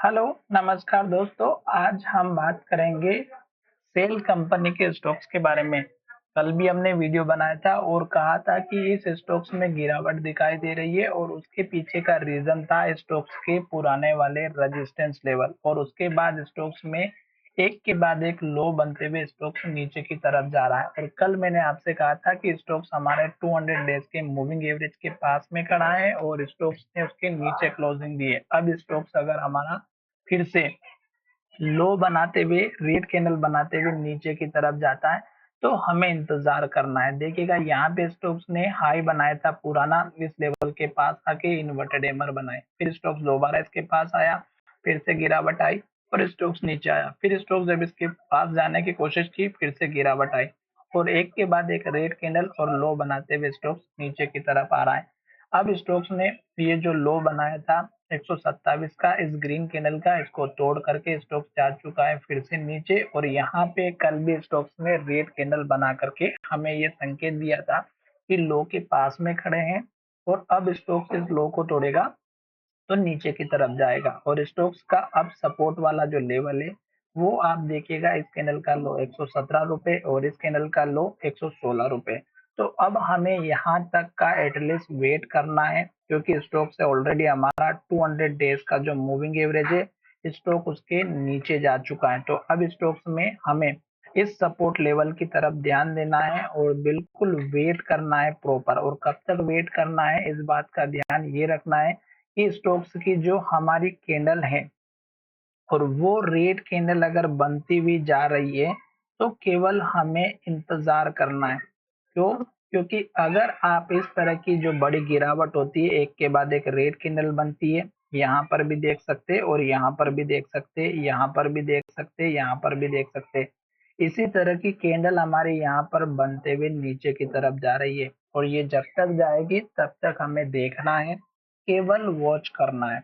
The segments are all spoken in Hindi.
हेलो, नमस्कार दोस्तों। आज हम बात करेंगे सेल कंपनी के स्टॉक्स के बारे में। कल भी हमने वीडियो बनाया था और कहा था कि इस स्टॉक्स में गिरावट दिखाई दे रही है और उसके पीछे का रीज़न था स्टॉक्स के पुराने वाले रेजिस्टेंस लेवल और उसके बाद स्टॉक्स में एक के बाद एक लो बनते हुए स्टॉक्स नीचे की तरफ जा रहा है। और कल मैंने आपसे कहा था कि स्टॉक्स हमारे 200 डेज के मूविंग एवरेज के पास में खड़ा है और स्टॉक्स ने उसके नीचे क्लोजिंग दी है। अब स्टॉक्स अगर हमारा फिर से लो बनाते हुए रेड कैंडल बनाते हुए नीचे की तरफ जाता है तो हमें इंतजार करना है। देखिएगा यहाँ पे स्टॉक्स ने हाई बनाया था पुराना, इस लेवल के पास आके इन्वर्टेड एमर बनाए, फिर स्टॉक्स दोबारा इसके पास आया, फिर से गिरावट आई और स्टॉक्स नीचे आया, फिर स्टॉक्स जब इसके पास जाने की कोशिश की फिर से गिरावट आई और एक के बाद एक रेड कैंडल और लो बनाते हुए स्टॉक्स नीचे की तरफ आ रहा है। अब स्टोक्स ने ये जो लो बनाया था 127 का, इस ग्रीन कैंडल का, इसको तोड़ करके स्टॉक्स जा चुका है फिर से नीचे और यहाँ पे कल भी स्टॉक्स ने रेड कैंडल बना करके हमें ये संकेत दिया था कि लो के पास में खड़े हैं और अब स्टॉक्स इस लो को तोड़ेगा तो नीचे की तरफ जाएगा और स्टॉक्स का अब सपोर्ट वाला जो लेवल है वो आप देखिएगा, इस कैंडल का लो 117 रुपए और इस कैंडल का लो 116 रुपए। तो अब हमें यहाँ तक का एटलीस्ट वेट करना है क्योंकि स्टॉक से ऑलरेडी हमारा 200 डेज का जो मूविंग एवरेज है स्टॉक उसके नीचे जा चुका है। तो अब स्टॉक्स में हमें इस सपोर्ट लेवल की तरफ ध्यान देना है और बिल्कुल वेट करना है प्रॉपर। और कब तक वेट करना है इस बात का ध्यान ये रखना है कि स्टॉक्स की जो हमारी कैंडल है और वो रेड कैंडल अगर बनती हुई जा रही है तो केवल हमें इंतजार करना है। क्यों? क्योंकि अगर आप इस तरह की जो बड़ी गिरावट होती है, एक के बाद एक रेड कैंडल बनती है, यहाँ पर भी देख सकते हैं और यहाँ पर भी देख सकते हैं, यहाँ पर भी देख सकते हैं, यहाँ पर भी देख सकते हैं। इसी तरह की कैंडल हमारे यहाँ पर बनते हुए नीचे की तरफ जा रही है और ये जब तक जाएगी तब तक हमें देखना है, केवल वॉच करना है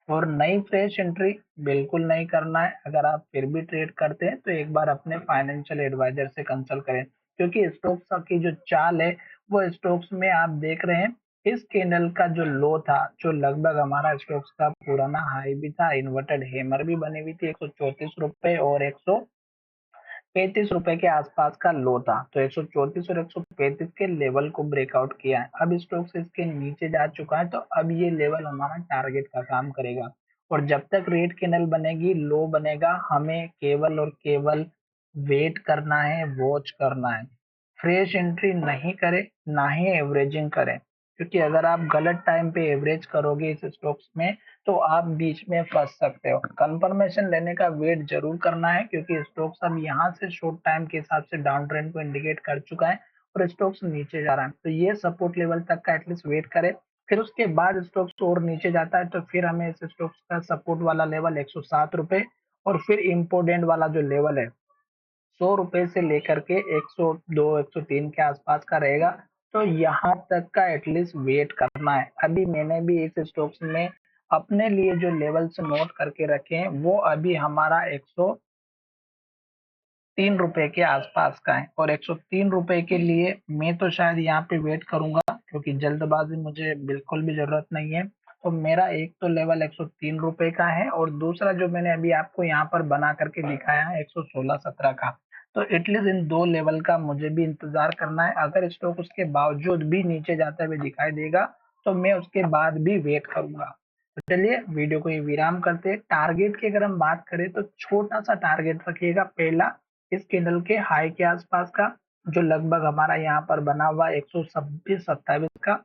और नई फ्रेश एंट्री बिल्कुल नहीं करना है। अगर आप फिर भी ट्रेड करते हैं तो एक बार अपने फाइनेंशियल एडवाइजर से कंसल्ट करें क्योंकि स्टॉक्स की जो चाल है वो स्टॉक्स में आप देख रहे हैं, इस कैंडल का जो लो था जो लगभग हमारा स्टॉक्स का पुराना हाई भी था, इन्वर्टेड हैमर भी बनी हुई थी 134 रुपए और 135 रुपए के आसपास का लो था। तो 134 और 135 के लेवल को ब्रेकआउट किया है, अब स्टॉक्स इसके नीचे जा चुका है तो अब ये लेवल हमारा टारगेट का काम करेगा और जब तक रेड कैंडल बनेगी लो बनेगा, हमें केवल और केवल वेट करना है, वॉच करना है। फ्रेश एंट्री नहीं करे, ना ही एवरेजिंग करें क्योंकि अगर आप गलत टाइम पे एवरेज करोगे इस स्टॉक्स में तो आप बीच में फंस सकते हो। कंफर्मेशन लेने का वेट जरूर करना है क्योंकि स्टॉक्स अब यहाँ से शॉर्ट टाइम के हिसाब से डाउन ट्रेंड को इंडिकेट कर चुका है और स्टॉक्स नीचे जा रहा है, तो ये सपोर्ट लेवल तक का एटलीस्ट वेट करे। फिर उसके बाद स्टॉक्स और नीचे जाता है तो फिर हमें इस स्टॉक्स का सपोर्ट वाला लेवल 107 रुपए और फिर इम्पोर्टेंट वाला जो लेवल है 100 रुपए से लेकर के 102 103 के आसपास का रहेगा। तो यहाँ तक का एटलीस्ट वेट करना है। अभी मैंने भी इस स्टॉक्स में अपने लिए जो लेवल्स नोट करके रखे हैं वो अभी हमारा 103 रुपए के आसपास का है और 103 रुपए के लिए मैं तो शायद यहाँ पे वेट करूंगा क्योंकि जल्दबाजी मुझे बिल्कुल भी जरूरत नहीं है। तो मेरा एक तो लेवल 103 रुपए का है और दूसरा जो मैंने अभी आपको यहाँ पर बना करके दिखाया है 116-17 का। तो एटलीस्ट इन दो लेवल का मुझे भी इंतजार करना है। अगर स्टॉक उसके बावजूद भी नीचे जाते हुए दिखाई देगा तो मैं उसके बाद भी वेट करूंगा। तो चलिए वीडियो को ये विराम करते हैं। टारगेट की अगर हम बात करें तो छोटा सा टारगेट रखिएगा, पहला इस कैंडल के हाई के आसपास का जो लगभग हमारा यहाँ पर बना हुआ 126-27 का।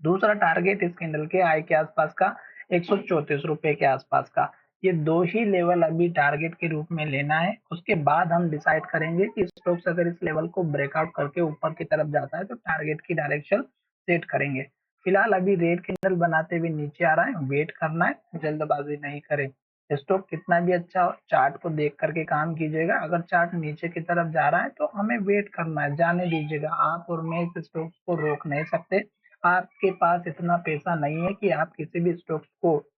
दूसरा टारगेट इस कैंडल के हाई के आसपास का 134 रुपए के आसपास का। ये दो ही लेवल अभी टारगेट के रूप में लेना है, उसके बाद हम डिसाइड करेंगे कि स्टॉक्स अगर इस लेवल को ब्रेकआउट करके ऊपर की तरफ जाता है तो टारगेट की डायरेक्शन सेट करेंगे। फिलहाल अभी रेड कैंडल बनाते हुए नीचे आ रहा है, वेट करना है, जल्दबाजी नहीं करें। स्टॉक कितना भी अच्छा हो चार्ट को देख करके काम कीजिएगा, अगर चार्ट नीचे की तरफ जा रहा है तो हमें वेट करना है, जाने दीजिएगा। आप और मैं इस स्टॉक को रोक नहीं सकते, आपके पास इतना पैसा नहीं है कि आप किसी भी स्टॉक्स को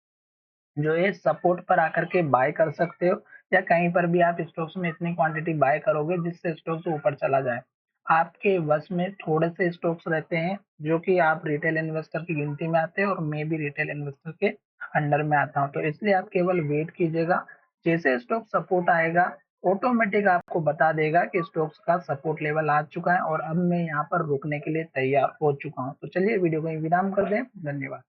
जो है सपोर्ट पर आकर के बाय कर सकते हो या कहीं पर भी आप स्टॉक्स में इतनी क्वांटिटी बाय करोगे जिससे स्टॉक्स ऊपर चला जाए। आपके वश में थोड़े से स्टॉक्स रहते हैं जो कि आप रिटेल इन्वेस्टर की गिनती में आते हैं और मैं भी रिटेल इन्वेस्टर के अंडर में आता हूँ, तो इसलिए आप केवल वेट कीजिएगा। जैसे स्टॉक सपोर्ट आएगा, ऑटोमेटिक आपको बता देगा कि स्टॉक्स का सपोर्ट लेवल आ चुका है और अब मैं यहाँ पर रुकने के लिए तैयार हो चुका हूँ। तो चलिए वीडियो को यहीं विराम कर दें। धन्यवाद।